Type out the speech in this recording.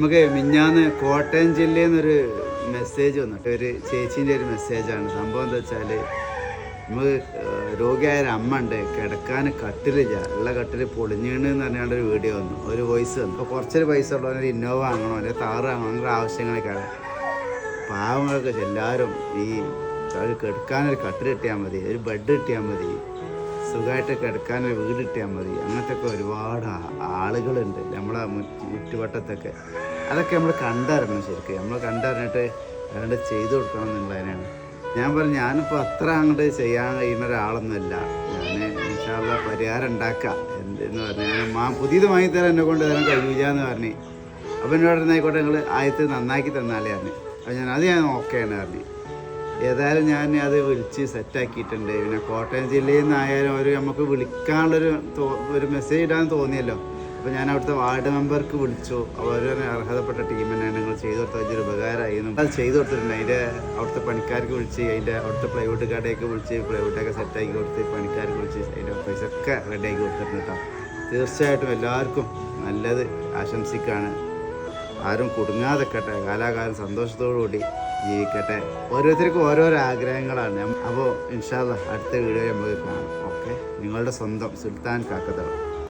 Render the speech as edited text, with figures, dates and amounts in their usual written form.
നമുക്ക് മിഞ്ഞാന്ന് കോട്ടയം ജില്ലയിൽ നിന്നൊരു മെസ്സേജ് വന്നിട്ട് ഒരു ചേച്ചീൻ്റെ ഒരു മെസ്സേജാണ്. സംഭവം എന്താ വെച്ചാൽ നമുക്ക് രോഗിയായ ഒരു അമ്മ ഉണ്ട്, കിടക്കാൻ കട്ടിലില്ല, ഉള്ള കട്ടിൽ പൊളിഞ്ഞീണെന്ന് പറഞ്ഞാണ്ട് ഒരു വീഡിയോ വന്നു, ഒരു വോയിസ് വന്നു. അപ്പോൾ കുറച്ചൊരു പൈസ ഉള്ളവർ ഇന്നോവ വാങ്ങണോ അല്ലെങ്കിൽ താറ് വാങ്ങണോ അങ്ങനെ ആവശ്യങ്ങളൊക്കെയാണ്. പാവങ്ങൾക്ക് എല്ലാവരും ഈ കിടക്കാനൊരു കട്ടിൽ കിട്ടിയാൽ മതി, ഒരു ബെഡ് കിട്ടിയാൽ മതി, സുഖമായിട്ട് കിടക്കാനൊരു വീട് കിട്ടിയാൽ മതി, അങ്ങനത്തെ ഒക്കെ ഒരുപാട് ആളുകളുണ്ട് നമ്മളെ ചുറ്റുവട്ടത്തൊക്കെ. അതൊക്കെ നമ്മൾ കണ്ടറിയണം. ശരിക്കും നമ്മൾ കണ്ടറിഞ്ഞിട്ട് അതുകൊണ്ട് ചെയ്തു കൊടുക്കണം എന്നുള്ളതിനാണ് ഞാൻ പറഞ്ഞു. ഞാനിപ്പോൾ അത്ര അങ്ങോട്ട് ചെയ്യാൻ കഴിയുന്ന ഒരാളൊന്നുമല്ല. ഞാൻ ഇൻഷാ അല്ലാ പരിഹാരം ഉണ്ടാക്കാം എന്തെന്ന് പറഞ്ഞാൽ പുതിയത് വാങ്ങിത്തരാൻ എന്നെ കൊണ്ട് തരാൻ കഴിയില്ല എന്ന് പറഞ്ഞു. അപ്പോൾ എന്നോട് ആയിക്കോട്ടെ നിങ്ങൾ ആദ്യത്തെ നന്നാക്കി തന്നാലേ പറഞ്ഞു. അപ്പോൾ ഞാൻ ഓക്കെയാണ് പറഞ്ഞു. ഏതായാലും ഞാൻ അത് വിളിച്ച് സെറ്റാക്കിയിട്ടുണ്ട്. പിന്നെ കോട്ടയം ജില്ലയിൽ നിന്നായാലും നമുക്ക് വിളിക്കാനുള്ളൊരു മെസ്സേജ് ഇടാൻ തോന്നിയല്ലോ. അപ്പോൾ ഞാൻ അവിടുത്തെ വാർഡ് മെമ്പർക്ക് വിളിച്ചു. അവർ അർഹതപ്പെട്ട ടീമിനെ നിങ്ങൾ ചെയ്തു കൊടുത്ത വലിയൊരു ഉപകാരമായിരുന്നു. അത് ചെയ്തു കൊടുത്തിട്ടുണ്ട്. അതിൻ്റെ അവിടുത്തെ പണിക്കാർക്ക് വിളിച്ച്, അവിടുത്തെ പ്ലൈവുഡ് കടയൊക്കെ വിളിച്ച് പ്ലൈവുഡൊക്കെ സെറ്റാക്കി കൊടുത്ത്, പണിക്കാർക്ക് വിളിച്ച് അതിൻ്റെ പൈസ ഒക്കെ റെഡിയാക്കി കൊടുത്തിട്ടുണ്ട് കേട്ടോ. തീർച്ചയായിട്ടും എല്ലാവർക്കും നല്ലത് ആശംസിക്കുകയാണ്. ആരും കുടുങ്ങാതെക്കട്ടെ, കാലാകാലം സന്തോഷത്തോടുകൂടി ജീവിക്കട്ടെ. ഓരോരുത്തർക്കും ഓരോരോ ആഗ്രഹങ്ങളാണ്. അപ്പോൾ ഇൻഷാ അല്ലാ അടുത്ത വീഡിയോ നമുക്ക് കാണാം. ഓക്കെ, നിങ്ങളുടെ സ്വന്തം സുൽത്താൻ കാക്കത്തറ.